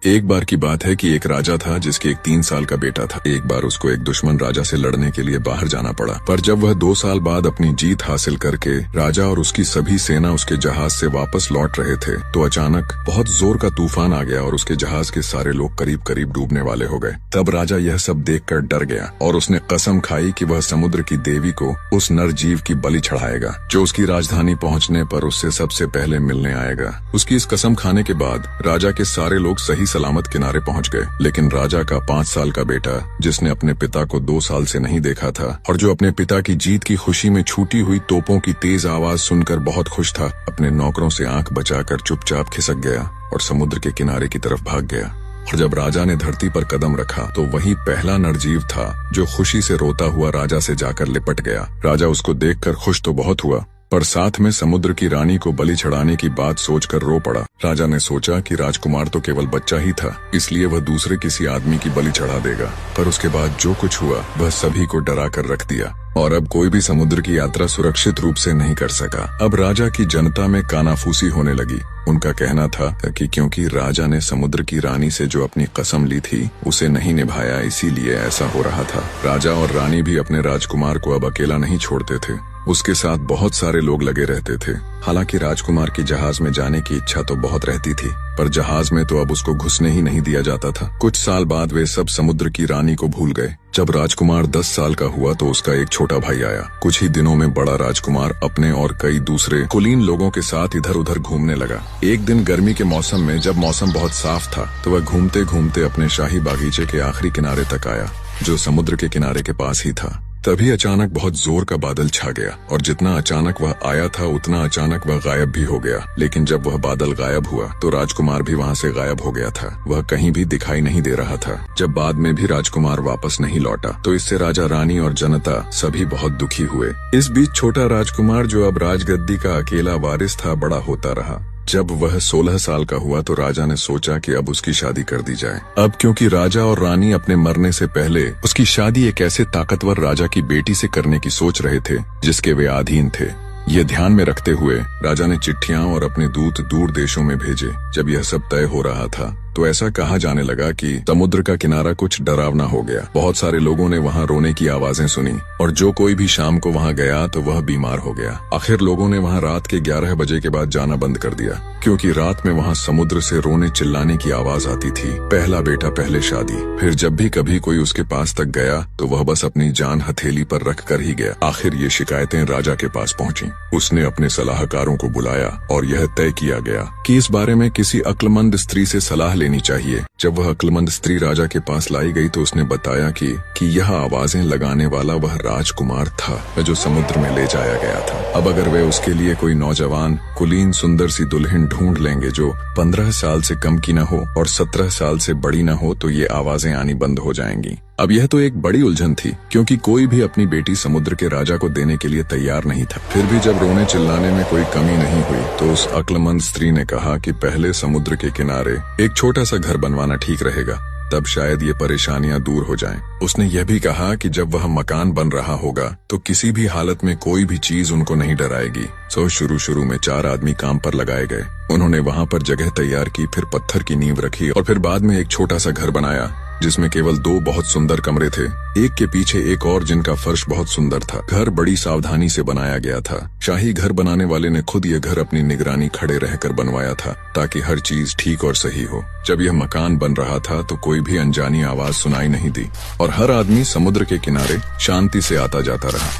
एक बार की बात है कि एक राजा था जिसके एक 3 साल का बेटा था। एक बार उसको एक दुश्मन राजा से लड़ने के लिए बाहर जाना पड़ा, पर जब वह 2 साल बाद अपनी जीत हासिल करके राजा और उसकी सभी सेना उसके जहाज से वापस लौट रहे थे तो अचानक बहुत जोर का तूफान आ गया और उसके जहाज के सारे लोग करीब करीब डूबने वाले हो गए। तब राजा यह सब देखकर डर गया और उसने कसम खाई कि वह समुद्र की देवी को उस नर जीव की बलि चढ़ाएगा जो उसकी राजधानी पहुँचने पर उससे सबसे पहले मिलने आएगा। उसकी इस कसम खाने के बाद राजा के सारे लोग सही सलामत किनारे पहुंच गए, लेकिन राजा का 5 साल का बेटा जिसने अपने पिता को 2 साल से नहीं देखा था और जो अपने पिता की जीत की खुशी में छूटी हुई तोपों की तेज आवाज सुनकर बहुत खुश था, अपने नौकरों से आंख बचाकर चुपचाप खिसक गया और समुद्र के किनारे की तरफ भाग गया। और जब राजा ने धरती पर कदम रखा तो वही पहला नरजीव था जो खुशी से रोता हुआ राजा से जाकर लिपट गया। राजा उसको देखकर खुश तो बहुत हुआ, पर साथ में समुद्र की रानी को बलि चढ़ाने की बात सोचकर रो पड़ा। राजा ने सोचा कि राजकुमार तो केवल बच्चा ही था, इसलिए वह दूसरे किसी आदमी की बलि चढ़ा देगा। पर उसके बाद जो कुछ हुआ वह सभी को डरा कर रख दिया और अब कोई भी समुद्र की यात्रा सुरक्षित रूप से नहीं कर सका। अब राजा की जनता में कानाफूसी होने लगी। उनका कहना था कि क्योंकि राजा ने समुद्र की रानी से जो अपनी कसम ली थी उसे नहीं निभाया, इसीलिए ऐसा हो रहा था। राजा और रानी भी अपने राजकुमार को अब अकेला नहीं छोड़ते थे, उसके साथ बहुत सारे लोग लगे रहते थे। हालांकि राजकुमार की जहाज में जाने की इच्छा तो बहुत रहती थी, पर जहाज में तो अब उसको घुसने ही नहीं दिया जाता था। कुछ साल बाद वे सब समुद्र की रानी को भूल गए। जब राजकुमार 10 साल का हुआ तो उसका एक छोटा भाई आया। कुछ ही दिनों में बड़ा राजकुमार अपने और कई दूसरे कुलीन लोगों के साथ इधर उधर घूमने लगा। एक दिन गर्मी के मौसम में जब मौसम बहुत साफ था तो वह घूमते घूमते अपने शाही बागीचे के आखिरी किनारे तक आया जो समुद्र के किनारे के पास ही था। तभी अचानक बहुत जोर का बादल छा गया और जितना अचानक वह आया था उतना अचानक वह गायब भी हो गया। लेकिन जब वह बादल गायब हुआ तो राजकुमार भी वहाँ से गायब हो गया था, वह कहीं भी दिखाई नहीं दे रहा था। जब बाद में भी राजकुमार वापस नहीं लौटा तो इससे राजा, रानी और जनता सभी बहुत दुखी हुए। इस बीच छोटा राजकुमार जो अब राजगद्दी का अकेला वारिस था बड़ा होता रहा। जब वह 16 साल का हुआ तो राजा ने सोचा कि अब उसकी शादी कर दी जाए। अब क्योंकि राजा और रानी अपने मरने से पहले उसकी शादी एक ऐसे ताकतवर राजा की बेटी से करने की सोच रहे थे जिसके वे अधीन थे। ये ध्यान में रखते हुए राजा ने चिट्ठियां और अपने दूत दूर देशों में भेजे। जब यह सब तय हो रहा था तो ऐसा कहा जाने लगा कि समुद्र का किनारा कुछ डरावना हो गया। बहुत सारे लोगों ने वहाँ रोने की आवाजें सुनी और जो कोई भी शाम को वहाँ गया तो वह बीमार हो गया। आखिर लोगों ने वहाँ रात के 11 बजे के बाद जाना बंद कर दिया क्योंकि रात में वहाँ समुद्र से रोने चिल्लाने की आवाज आती थी। पहला बेटा पहले शादी। फिर जब भी कभी कोई उसके पास तक गया तो वह बस अपनी जान हथेली पर रख कर ही गया। आखिर ये शिकायतें राजा के पास पहुँची। उसने अपने सलाहकारों को बुलाया और यह तय किया गया कि इस बारे में किसी अक्लमंद स्त्री से सलाह लेनी चाहिए। जब वह अक्लमंद स्त्री राजा के पास लाई गई तो उसने बताया कि यह आवाजें लगाने वाला वह राजकुमार था जो समुद्र में ले जाया गया था। अब अगर वे उसके लिए कोई नौजवान कुलीन सुंदर सी दुल्हन ढूंढ लेंगे जो 15 साल से कम की न हो और 17 साल से बड़ी न हो तो ये आवाजें आनी बंद हो जाएंगी। अब यह तो एक बड़ी उलझन थी क्योंकि कोई भी अपनी बेटी समुद्र के राजा को देने के लिए तैयार नहीं था। फिर भी जब रोने चिल्लाने में कोई कमी नहीं हुई तो उस अक्लमंद स्त्री ने कहा कि पहले समुद्र के किनारे एक छोटा सा घर बनवाना ठीक रहेगा, तब शायद ये परेशानियां दूर हो जाएं। उसने यह भी कहा कि जब वह मकान बन रहा होगा तो किसी भी हालत में कोई भी चीज उनको नहीं डराएगी। सो शुरू में 4 आदमी काम पर लगाए गए। उन्होंने वहाँ पर जगह तैयार की, फिर पत्थर की नींव रखी और फिर बाद में एक छोटा सा घर बनाया जिसमें केवल 2 बहुत सुंदर कमरे थे, एक के पीछे एक और जिनका फर्श बहुत सुंदर था। घर बड़ी सावधानी से बनाया गया था। शाही घर बनाने वाले ने खुद ये घर अपनी निगरानी खड़े रहकर बनवाया था ताकि हर चीज ठीक और सही हो। जब यह मकान बन रहा था तो कोई भी अनजानी आवाज सुनाई नहीं दी और हर आदमी समुद्र के किनारे शांति से आता जाता रहा।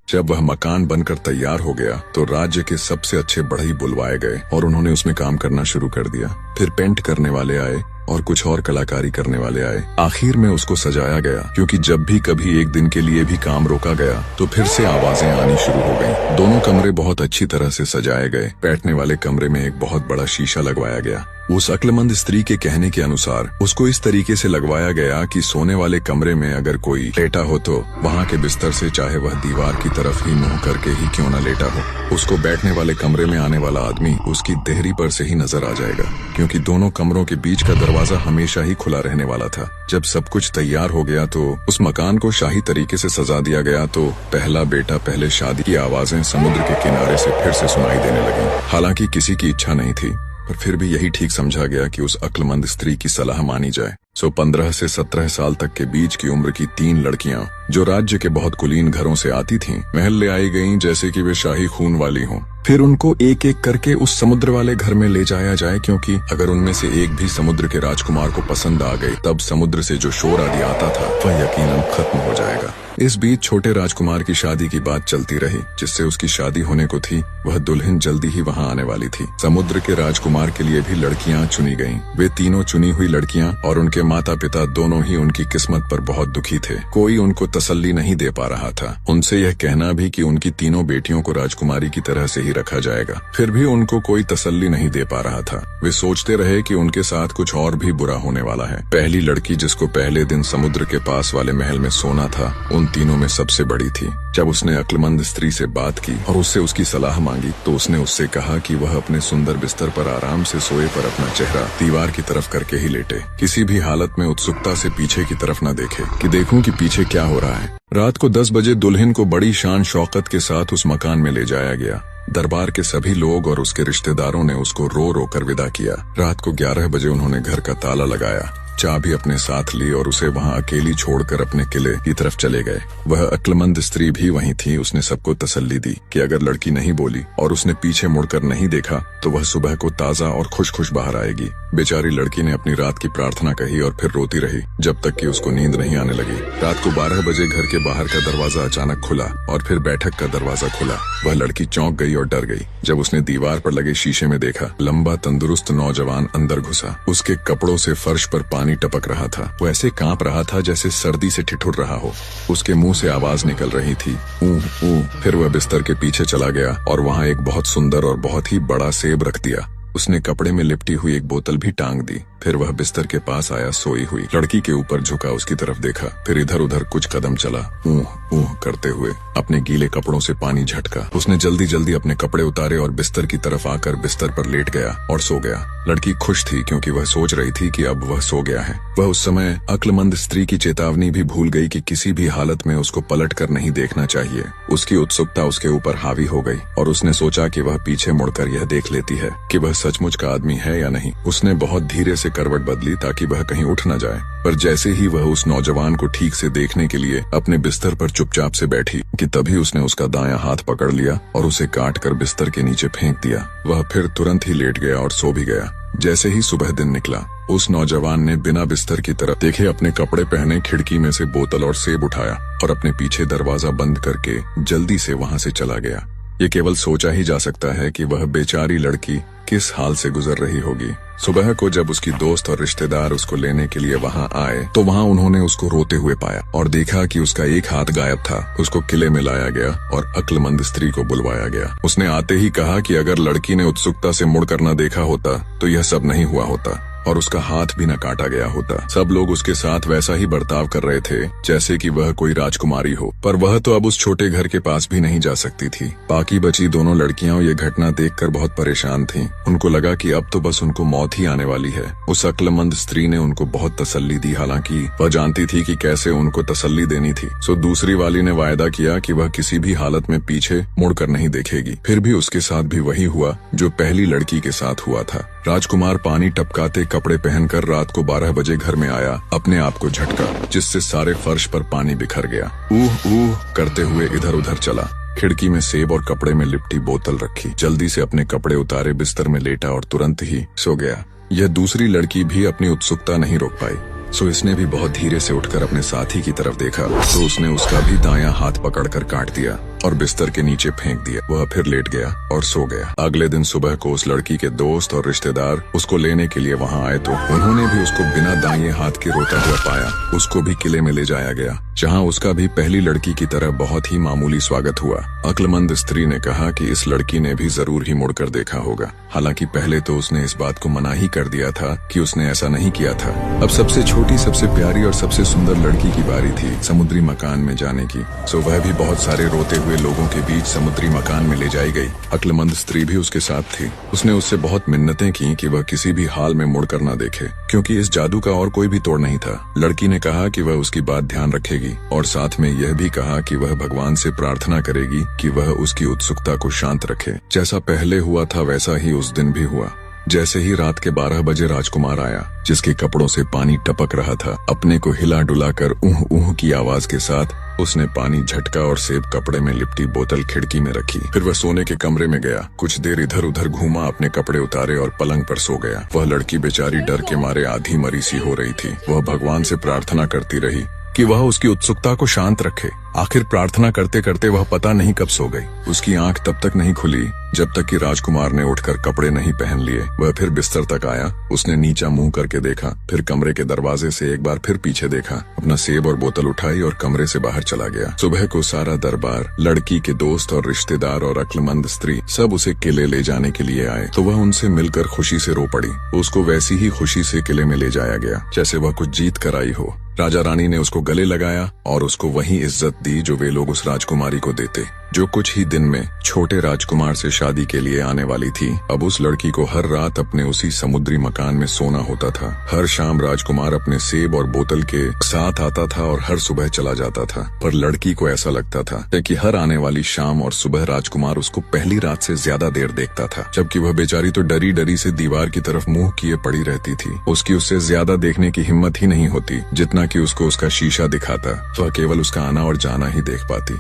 जब वह मकान बनकर तैयार हो गया तो राज्य के सबसे अच्छे बढ़ई बुलवाए गए और उन्होंने उसमें काम करना शुरू कर दिया। फिर पेंट करने वाले आए और कुछ और कलाकारी करने वाले आए। आखिर में उसको सजाया गया क्योंकि जब भी कभी एक दिन के लिए भी काम रोका गया तो फिर से आवाजें आनी शुरू हो गईं। दोनों कमरे बहुत अच्छी तरह से सजाए गए। बैठने वाले कमरे में एक बहुत बड़ा शीशा लगवाया गया। उस अक्लमंद स्त्री के कहने के अनुसार उसको इस तरीके से लगवाया गया कि सोने वाले कमरे में अगर कोई लेटा हो तो वहाँ के बिस्तर से चाहे वह दीवार की तरफ ही मुंह करके ही क्यों न लेटा हो, उसको बैठने वाले कमरे में आने वाला आदमी उसकी देहरी पर से ही नजर आ जाएगा क्योंकि दोनों कमरों के बीच का दरवाजा हमेशा ही खुला रहने वाला था। जब सब कुछ तैयार हो गया तो उस मकान को शाही तरीके से सजा दिया गया तो पहला बेटा पहले शादी की आवाजें समुद्र के किनारे से फिर से सुनाई देने लगी। हालांकि किसी की इच्छा नहीं थी पर फिर भी यही ठीक समझा गया कि उस अक्लमंद स्त्री की सलाह मानी जाए। 15 से 17 साल तक के बीच की उम्र की 3 लड़कियां जो राज्य के बहुत कुलीन घरों से आती थीं, महल ले आई गईं जैसे कि वे शाही खून वाली हों। फिर उनको एक एक करके उस समुद्र वाले घर में ले जाया जाए, क्योंकि अगर उनमें से एक भी समुद्र के राजकुमार को पसंद आ गई, तब समुद्र से जो शोर आदि आता था वह यकीनन खत्म हो जाएगा। इस बीच छोटे राजकुमार की शादी की बात चलती रही। जिससे उसकी शादी होने को थी, वह दुल्हन जल्दी ही वहां आने वाली थी। समुद्र के राजकुमार के लिए भी लड़कियां चुनी गईं। वे तीनों चुनी हुई लड़कियां और उनके माता पिता दोनों ही उनकी किस्मत पर बहुत दुखी थे। कोई उनको तसल्ली नहीं दे पा रहा था। उनसे यह कहना भी कि उनकी तीनों बेटियों को राजकुमारी की तरह से ही रखा जाएगा, फिर भी उनको कोई तसल्ली नहीं दे पा रहा था। वे सोचते रहे कि उनके साथ कुछ और भी बुरा होने वाला है। पहली लड़की जिसको पहले दिन समुद्र के पास वाले महल में सोना था, उन तीनों में सबसे बड़ी थी। जब उसने अक्लमंद स्त्री से बात की और उससे उसकी सलाह मांगी, तो उसने उससे कहा कि वह अपने सुंदर बिस्तर पर आराम से सोए, पर अपना चेहरा दीवार की तरफ करके ही लेटे। किसी भी हालत में उत्सुकता से पीछे की तरफ न देखे कि देखूं कि पीछे क्या हो रहा है। रात को 10 बजे दुल्हन को बड़ी शान शौकत के साथ उस मकान में ले जाया गया। दरबार के सभी लोग और उसके रिश्तेदारों ने उसको रो रो कर विदा किया। रात को 11 बजे उन्होंने घर का ताला लगाया, चाबी अपने साथ ली और उसे वहां अकेली छोड़कर अपने किले की तरफ चले गए। वह अक्लमंद स्त्री भी वहीं थी। उसने सबको तसल्ली दी कि अगर लड़की नहीं बोली और उसने पीछे मुड़कर नहीं देखा, तो वह सुबह को ताजा और खुश खुश बाहर आएगी। बेचारी लड़की ने अपनी रात की प्रार्थना कही और फिर रोती रही जब तक कि उसको नींद नहीं आने लगी। रात को 12 बजे घर के बाहर का दरवाजा अचानक खुला और फिर बैठक का दरवाजा खुला। वह लड़की चौंक गई और डर गई जब उसने दीवार पर लगे शीशे में देखा। लंबा तंदुरुस्त नौजवान अंदर घुसा। उसके कपड़ों से फर्श पर पानी टपक रहा था। वो ऐसे कांप रहा था जैसे सर्दी से ठिठुर रहा हो। उसके मुंह से आवाज निकल रही थी, ऊह ऊह। फिर वह बिस्तर के पीछे चला गया और वहां एक बहुत सुंदर और बहुत ही बड़ा सेब रख दिया। उसने कपड़े में लिपटी हुई एक बोतल भी टांग दी। फिर वह बिस्तर के पास आया, सोई हुई लड़की के ऊपर झुका, उसकी तरफ देखा, फिर इधर उधर कुछ कदम चला, ऊह ऊह करते हुए अपने गीले कपड़ों से पानी झटका। उसने जल्दी जल्दी अपने कपड़े उतारे और बिस्तर की तरफ आकर बिस्तर पर लेट गया और सो गया। लड़की खुश थी क्योंकि वह सोच रही थी कि अब वह सो गया है। वह उस समय अक्लमंद स्त्री की चेतावनी भी भूल गई कि किसी भी हालत में उसको पलट कर नहीं देखना चाहिए। उसकी उत्सुकता उसके ऊपर हावी हो गई और उसने सोचा कि वह पीछे मुड़कर यह देख लेती है कि वह सचमुच का आदमी है या नहीं। उसने बहुत धीरे से करवट बदली ताकि वह कहीं उठ न जाए, पर जैसे ही वह उस नौजवान को ठीक से देखने के लिए अपने बिस्तर पर चुपचाप से बैठी कि तभी उसने उसका दायां हाथ पकड़ लिया और उसे काट कर बिस्तर के नीचे फेंक दिया। वह फिर तुरंत ही लेट गया और सो भी गया। जैसे ही सुबह दिन निकला, उस नौजवान ने बिना बिस्तर की तरफ देखे अपने कपड़े पहने खिड़की में से बोतल और सेब उठाया और अपने पीछे दरवाजा बंद करके जल्दी से वहां से चला गया। ये केवल सोचा ही जा सकता है कि वह बेचारी लड़की किस हाल से गुजर रही होगी। सुबह को जब उसकी दोस्त और रिश्तेदार उसको लेने के लिए वहां आए, तो वहां उन्होंने उसको रोते हुए पाया और देखा कि उसका एक हाथ गायब था। उसको किले में लाया गया और अक्लमंद स्त्री को बुलवाया गया। उसने आते ही कहा कि अगर लड़की ने उत्सुकता से मुड़कर न देखा होता तो यह सब नहीं हुआ होता और उसका हाथ भी न काटा गया होता। सब लोग उसके साथ वैसा ही बर्ताव कर रहे थे जैसे कि वह कोई राजकुमारी हो, पर वह तो अब उस छोटे घर के पास भी नहीं जा सकती थी। बाकी बची दोनों लड़कियां ये घटना देखकर बहुत परेशान थीं। उनको लगा कि अब तो बस उनको मौत ही आने वाली है। उस अक्लमंद स्त्री ने उनको बहुत तसल्ली दी, हालांकि वह जानती थी कि कैसे उनको तसल्ली देनी थी। सो दूसरी वाली ने वायदा किया कि वह किसी भी हालत में पीछे मुड़कर नहीं देखेगी। फिर भी उसके साथ भी वही हुआ जो पहली लड़की के साथ हुआ था। राजकुमार पानी टपकाते कपड़े पहनकर रात को 12 बजे घर में आया। अपने आप को झटका जिससे सारे फर्श पर पानी बिखर गया। ऊह ऊह करते हुए इधर उधर चला। खिड़की में सेब और कपड़े में लिपटी बोतल रखी। जल्दी से अपने कपड़े उतारे, बिस्तर में लेटा और तुरंत ही सो गया। यह दूसरी लड़की भी अपनी उत्सुकता नहीं रोक पाई। सो इसने भी बहुत धीरे से उठकर अपने साथी की तरफ देखा तो उसने उसका भी दायां हाथ पकड़कर काट दिया और बिस्तर के नीचे फेंक दिया। वह फिर लेट गया और सो गया। अगले दिन सुबह को उस लड़की के दोस्त और रिश्तेदार उसको लेने के लिए वहां आए तो उन्होंने भी उसको बिना दाएं हाथ के रोता हुआ पाया। उसको भी किले में ले जाया गया, जहां उसका भी पहली लड़की की तरह बहुत ही मामूली स्वागत हुआ। अक्लमंद स्त्री ने कहा कि इस लड़की ने भी जरूर ही मुड़कर देखा होगा। हालांकि पहले तो उसने इस बात को मना ही कर दिया था कि उसने ऐसा नहीं किया था। अब सबसे छोटी, सबसे प्यारी और सबसे सुंदर लड़की की बारी थी समुद्री मकान में जाने की। सो वह भी बहुत सारे रोते हुए लोगों के बीच समुद्री मकान में ले जाई गई। अक्लमंद स्त्री भी उसके साथ थी। उसने उससे बहुत मिन्नतें की कि वह किसी भी हाल में मुड़कर न देखे, क्योंकि इस जादू का और कोई भी तोड़ नहीं था। लड़की ने कहा कि वह उसकी बात ध्यान रखेगी और साथ में यह भी कहा कि वह भगवान से प्रार्थना करेगी कि वह उसकी उत्सुकता को शांत रखे। जैसा पहले हुआ था वैसा ही उस दिन भी हुआ। जैसे ही रात के 12 बजे राजकुमार आया, जिसके कपड़ों से पानी टपक रहा था, अपने को हिला डुला कर ऊह ऊह की आवाज के साथ उसने पानी झटका और सेब कपड़े में लिपटी बोतल खिड़की में रखी। फिर वह सोने के कमरे में गया, कुछ देर इधर उधर घूमा, अपने कपड़े उतारे और पलंग पर सो गया। वह लड़की बेचारी डर के मारे आधी मरी सी हो रही थी। वह भगवान से प्रार्थना करती रही कि वह उसकी उत्सुकता को शांत रखे। आखिर प्रार्थना करते करते वह पता नहीं कब सो गई। उसकी आंख तब तक नहीं खुली जब तक कि राजकुमार ने उठकर कपड़े नहीं पहन लिए। वह फिर बिस्तर तक आया, उसने नीचा मुंह करके देखा, फिर कमरे के दरवाजे से एक बार फिर पीछे देखा, अपना सेब और बोतल उठाई और कमरे से बाहर चला गया। सुबह को सारा दरबार, लड़की के दोस्त और रिश्तेदार और अक्लमंद स्त्री सब उसे किले ले जाने के लिए आए, तो वह उनसे मिलकर खुशी से रो पड़ी। उसको वैसी ही खुशी से किले में ले जाया गया जैसे वह कुछ जीत कर आई हो। राजा रानी ने उसको गले लगाया और उसको वही इज्जत दी जो वे लोग उस राजकुमारी को देते, जो कुछ ही दिन में छोटे राजकुमार से शादी के लिए आने वाली थी। अब उस लड़की को हर रात अपने उसी समुद्री मकान में सोना होता था। हर शाम राजकुमार अपने सेब और बोतल के साथ आता था और हर सुबह चला जाता था। पर लड़की को ऐसा लगता था कि हर आने वाली शाम और सुबह राजकुमार उसको पहली रात से ज्यादा देर देखता था, जबकि वह बेचारी तो डरी डरी से दीवार की तरफ मुंह किए पड़ी रहती थी। उसकी उससे ज्यादा देखने की हिम्मत ही नहीं होती जितना कि उसको उसका शीशा दिखाता। वह केवल उसका आना और जाना ही देख पाती।